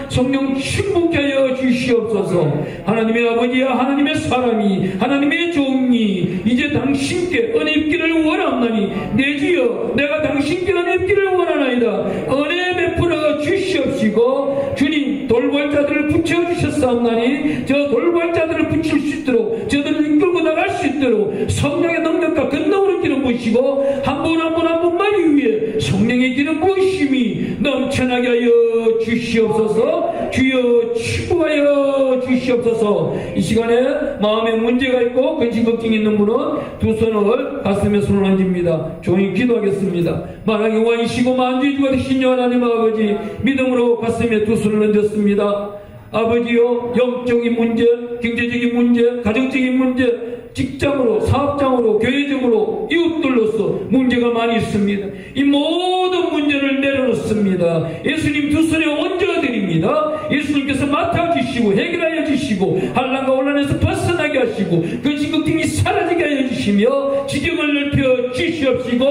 성령 충만케 하여 주시옵소서. 하나님의 아버지야 하나님의 사람이 하나님의 종이 이제 당신께 은혜 입기를 원하옵나니 내주여 내가 당신께 은혜 입기를 원하나이다. 은혜 베풀어 주시옵시고 주님 돌발자들을 붙여주셨사옵나니 저 돌발자들을 붙일 수 있도록 저들을 이끌고 나갈 수 있도록 성령의 능력과 근능으로 기름 부으시고 한 분 한 분 한 분 머리 위에 성령의 기름 부으심이 넘쳐나게 일어나게 하여 주시옵소서. 주여 축복하여 주시옵소서. 이 시간에 마음에 문제가 있고 근심 걱정이 있는 분은 두 손을 가슴에 손을 얹습니다. 종이 기도하겠습니다. 만왕의 왕이시고 만주의 주가 되신 하나님 아버지, 믿음으로 가슴에 두 손을 얹었습니다. 아버지요, 영적인 문제, 경제적인 문제, 가정적인 문제, 직장으로, 사업장으로, 교회적으로, 이웃들로서 문제가 많이 있습니다. 이 모든 문제를 내려놓습니다. 예수님 두 손에 얹어드립니다. 예수님께서 맡아주시고 해결하여 주시고 한란과 혼란에서 벗어나게 하시고 근심 걱정이 사라지게 하여 주시며 지경을 넓혀 주시옵시고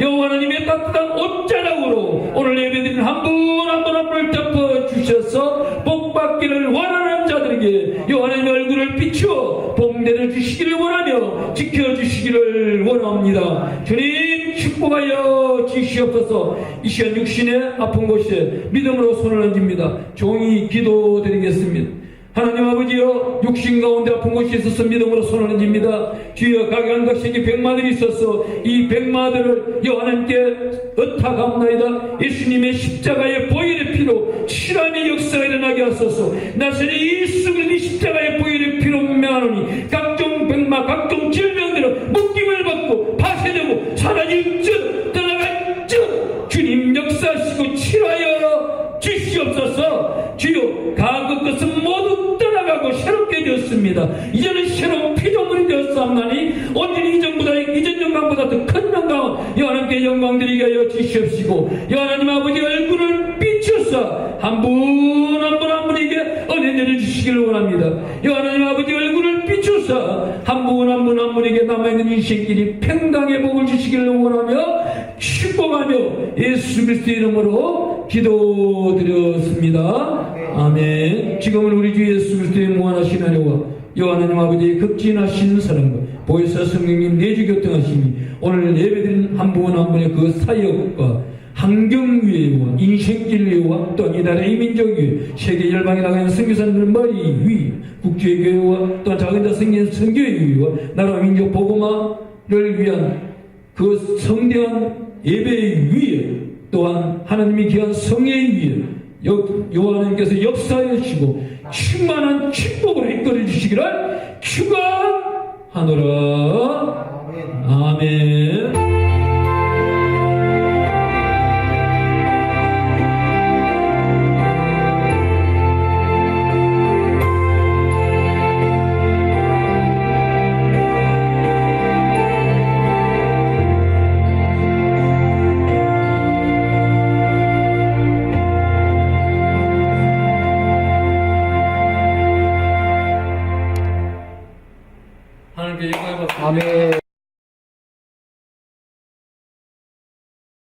여호와 하나님의 따뜻한 옷자락으로 오늘 예배드리는 한 분 한 분 한 분을 덮어 주셔서 복받기를 원하는 자들에게 여호와 하나님의 얼굴을 비추어 복내를 주시기를 원하며 지켜주시기를 원합니다. 주님 축복하여 주시옵소서. 이 시간 육신의 아픈 곳에 믿음으로 손을 얹습니다. 종이 기도드리겠습니다. 하나님 아버지여, 육신 가운데 아픈 곳이 있어서 믿음으로 손을 얹습니다. 주여, 각양 각색의 백마들이 있어서 이 백마들을 여호와님께 의탁합나이다. 예수님의 십자가의 보혈의 피로 치료의 역사가 일어나게 하소서. 나사렛 예수 그리스도의 십자가의 보혈의 피로 명하노니 각종 백마, 각종 질병들은 묶임을 받고 파쇄되고 사라질즉 떠나갈즉 주님 역사하시고 치료하여 주시옵소서. 주여, 과거 것은 모두 떠나가고 새롭게 되었습니다. 이제는 새로운 피조물이 되었사옵나니 온전히 이전 영광보다 더 큰 영광 여호와님께 영광드리게 하여 주시옵시고 여호와님 아버지 얼굴을 비추사 한 분 한 분 한 분에게 은혜 내려주시기를 원합니다. 여호와님 아버지 얼굴을 비추사 한 분 한 분 한 분에게 남아있는 인생길이 평강의 복을 주시기를 원하며 축복하며 예수 그리스도의 이름으로 기도드렸습니다. 아멘. 지금은 우리 주 예수 그리스도의 무한하신 은혜와 여호와 하나님 아버지의 극진하신 사랑과 보혜사 성령님 내주 교통하심이 오늘 예배드린 한 분 한 분의 그 사역과 환경위회와 인생길위회와 또한 이 나라의 민족위회, 세계 열방에 나가는 선교사님들 머리 위, 국제교회와 또한 작은 자 성경 선교회와 나라 민족 복음화를 위한 그 성대한 예배의 위에 또한 하나님이 기한 성회의 위에 여호와 하나님께서 역사하여 주시고 충만한 축복으로 이끌어 주시기를 축원하노라. 아멘. 하나님께 영광을 받습니다. 아멘.